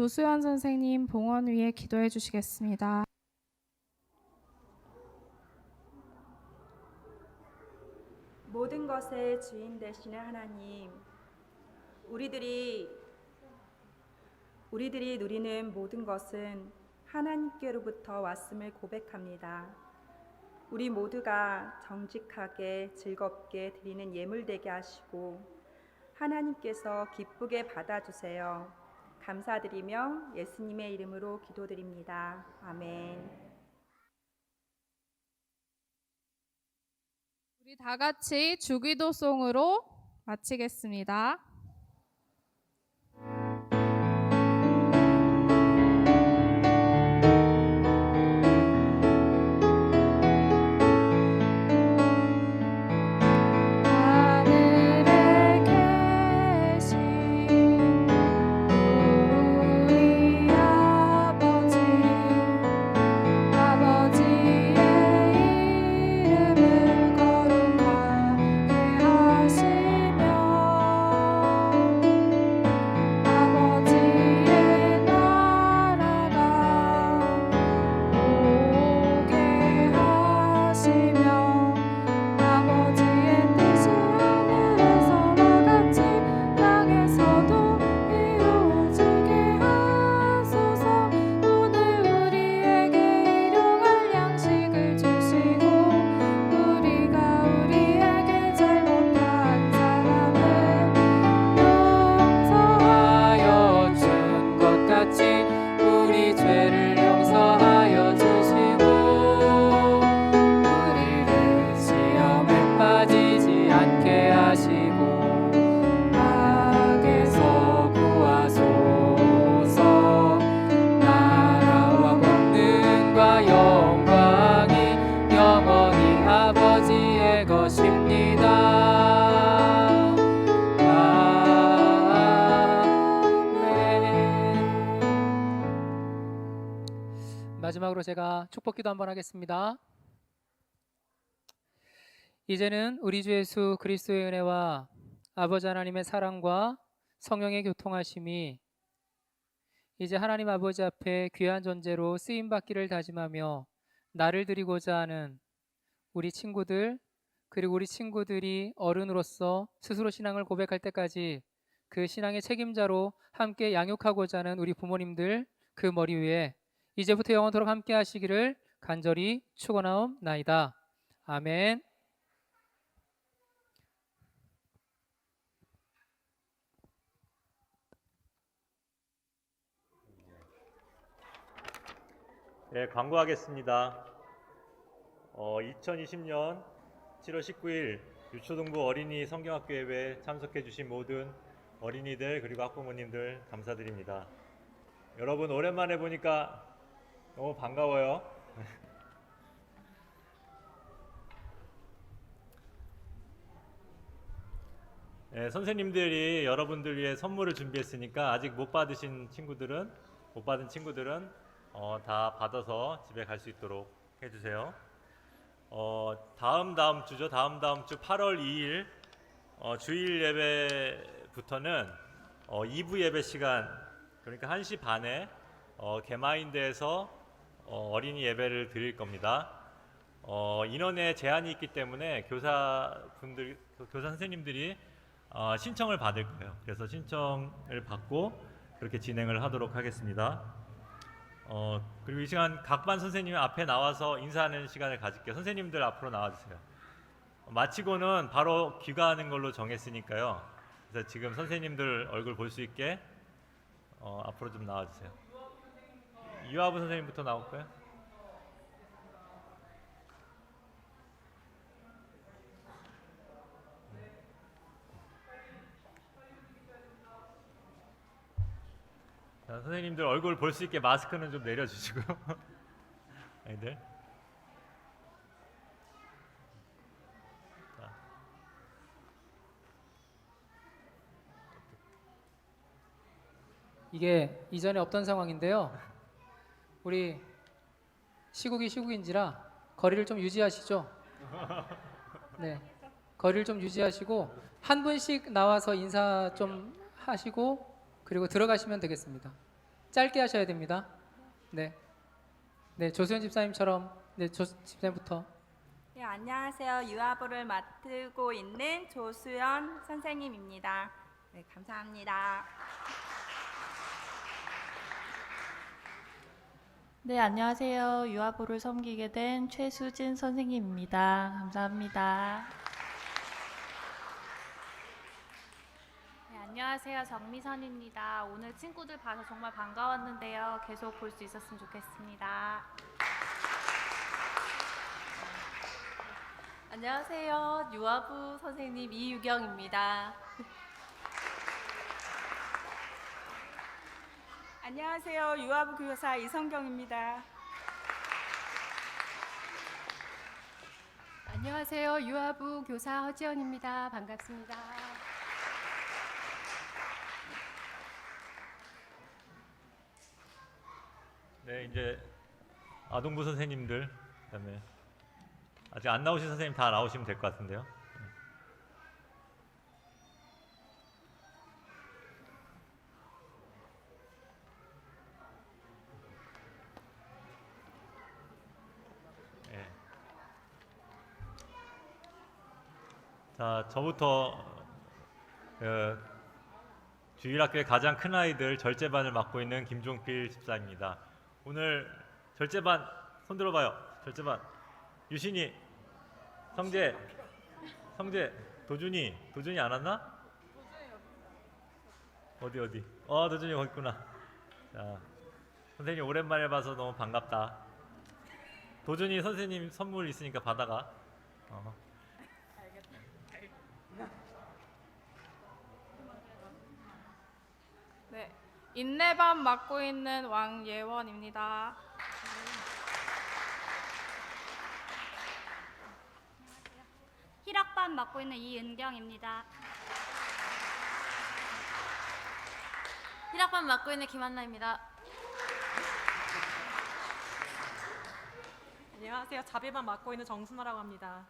[SPEAKER 4] 조수연 선생님 봉헌 위에 기도해 주시겠습니다.
[SPEAKER 11] 모든 것의 주인 되시는 하나님, 우리들이 누리는 모든 것은 하나님께로부터 왔음을 고백합니다. 우리 모두가 정직하게 즐겁게 드리는 예물 되게 하시고 하나님께서 기쁘게 받아주세요. 감사드리며 예수님의 이름으로 기도드립니다. 아멘.
[SPEAKER 4] 우리 다 같이 주기도송으로 마치겠습니다. 하늘에 계신 우리 아버지, 아버지의 이름을 거룩하게 하시며 아버지의 나라가 오게 하시며 아버지의 뜻이 하늘에서와 같이 땅에서도 이루어지게 하소서. 오늘 우리에게 일용할 양식을 주시고 우리가 우리에게 잘못한 사람을
[SPEAKER 5] 용서하여 준 것 같이 우리 죄를 용서하여 주시고 우리를 시험에 빠지지 않게 하시고 악에서 구하소서. 나라와 권능과 영광이 영원히 아버지의 것입니다. 아멘. 마지막으로 제가 축복기도 한번 하겠습니다. 이제는 우리 주 예수 그리스도의 은혜와 아버지 하나님의 사랑과 성령의 교통하심이 이제 하나님 아버지 앞에 귀한 존재로 쓰임 받기를 다짐하며 나를 드리고자 하는 우리 친구들, 그리고 우리 친구들이 어른으로서 스스로 신앙을 고백할 때까지 그 신앙의 책임자로 함께 양육하고자 하는 우리 부모님들 그 머리 위에 이제부터 영원토록 함께 하시기를 간절히 축원하옵나이다. 아멘.
[SPEAKER 6] 네, 광고하겠습니다. 2020년 7월 19일 유초동부 어린이 성경학교 예배에 참석해 주신 모든 어린이들 그리고 학부모님들 감사드립니다. 여러분 오랜만에 보니까 너무 반가워요. 네, 선생님들이 여러분들 위해 선물을 준비했으니까 아직 못 받은 친구들은 다 받아서 집에 갈 수 있도록 해주세요. 다음 주죠. 다음 주 8월 2일 주일 예배부터는 2부 예배 시간, 그러니까 1시 반에 개마인드에서 어린이 예배를 드릴 겁니다. 인원에 제한이 있기 때문에 교사 선생님들이 신청을 받을 거예요. 그래서 신청을 받고 그렇게 진행을 하도록 하겠습니다. 그리고 이 시간 각 반 선생님 앞에 나와서 인사하는 시간을 가질게요. 선생님들 앞으로 나와주세요. 마치고는 바로 귀가하는 걸로 정했으니까요. 그래서 지금 선생님들 얼굴 볼 수 있게 앞으로 좀 나와주세요. 유아부 선생님부터 나올까요? 자, 선생님들 얼굴 볼 수 있게 마스크는 좀 내려주시고요. 아이들. 자.
[SPEAKER 5] 이게 이전에 없던 상황인데요. 우리 시국인지라 거리를 좀 유지하시죠. 네, 거리를 좀 유지하시고 한 분씩 나와서 인사 좀 하시고 그리고 들어가시면 되겠습니다. 짧게 하셔야 됩니다. 네, 네 조수연 집사님처럼 네 집사님부터.
[SPEAKER 11] 네, 안녕하세요. 유아부를 맡고 있는 조수연 선생님입니다. 네, 감사합니다.
[SPEAKER 1] 네, 안녕하세요. 유아부를 섬기게 된 최수진 선생님입니다. 감사합니다. 네, 안녕하세요. 정미선입니다. 오늘 친구들 봐서 정말 반가웠는데요. 계속 볼 수 있었으면 좋겠습니다. 안녕하세요. 유아부 선생님 이유경입니다.
[SPEAKER 11] 안녕하세요. 유아부 교사 이성경입니다.
[SPEAKER 12] 안녕하세요. 유아부 교사 허지연입니다. 반갑습니다.
[SPEAKER 6] 네, 이제 아동부 선생님들, 그다음에 아직 안 나오신 선생님 다 나오시면 될 것 같은데요. 네. 자, 저부터 주일학교의 가장 큰 아이들 절제반을 맡고 있는 김종필 집사입니다. 오늘 절제반 손 들어봐요. 절제반 유신이, 성재, 도준이 안 왔나? 어디? 도준이 거기 있구나. 자, 선생님 오랜만에 봐서 너무 반갑다. 도준이 선생님 선물 있으니까 받아가.
[SPEAKER 4] 네, 인내반 맡고 있는 왕예원입니다.
[SPEAKER 10] 희락반 맡고 있는 이은경입니다.
[SPEAKER 1] 희락반 맡고 있는 김한나입니다.
[SPEAKER 8] 안녕하세요. 자비반 맡고 있는 정순아라고 합니다.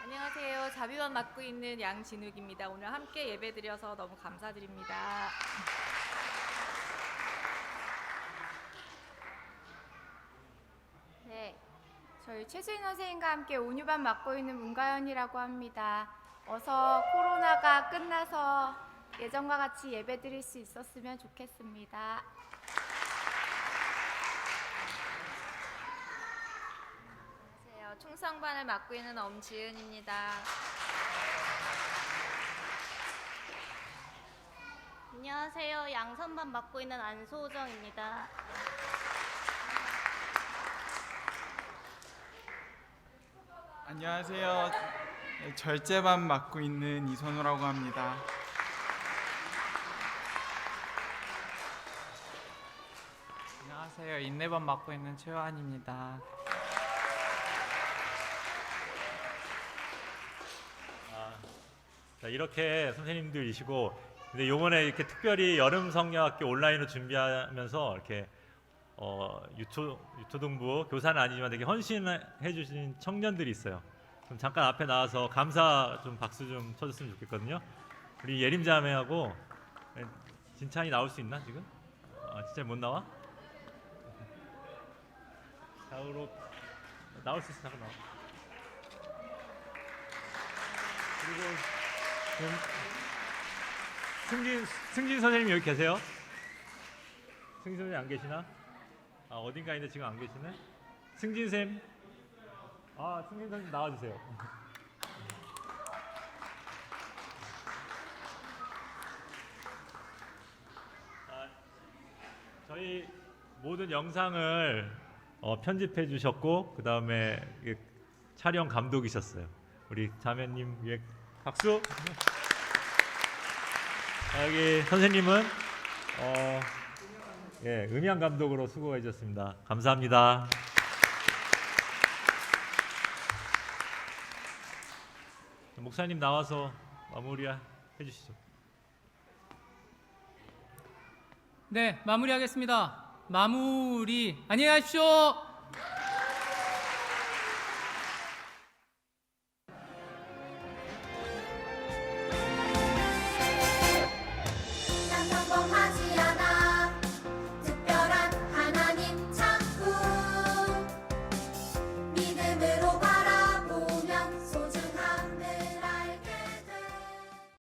[SPEAKER 1] 안녕하세요. 자비반 맡고 있는 양진욱입니다. 오늘 함께 예배드려서 너무 감사드립니다.
[SPEAKER 12] 네, 저희 최수인 선생님과 함께 온유반 맡고 있는 문가연이라고 합니다. 어서 코로나가 끝나서 예전과 같이 예배 드릴 수 있었으면 좋겠습니다.
[SPEAKER 2] 안녕하세요. 충성반을 맡고 있는 엄지은입니다.
[SPEAKER 10] 안녕하세요. 양선반 맡고 있는 안소정입니다.
[SPEAKER 7] 안녕하세요. 절제반 맡고 있는 이선우라고 합니다.
[SPEAKER 13] 안녕하세요. 인내반 맡고 있는 최환입니다.
[SPEAKER 6] 자, 이렇게 선생님들이시고, 근데 요번에 이렇게 특별히 여름 성경학교 온라인으로 준비하면서 이렇게 유초등부 교사는 아니지만 되게 헌신해 주신 청년들이 있어요. 그럼 잠깐 앞에 나와서 감사 좀 박수 좀 쳐줬으면 좋겠거든요. 우리 예림자매하고 진찬이 나올 수 있나 지금? 진짜 못 나와? 좌우로 나올 수 있어. 잠깐 나와. 그리고 승진 선생님 여기 계세요? 승진 선생님 안 계시나? 어딘가 있는데 지금 안 계시네? 승진 쌤, 승진 선생님 나와주세요. 저희 모든 영상을 편집해 주셨고 그 다음에 촬영 감독이셨어요. 우리 자매님 위에 박수. 여기 선생님은 음향 감독으로 수고해 주셨습니다. 감사합니다. 목사님 나와서 마무리 해주시죠.
[SPEAKER 5] 네, 마무리하겠습니다. 마무리. 안녕히 가십시오.
[SPEAKER 14] 성공하리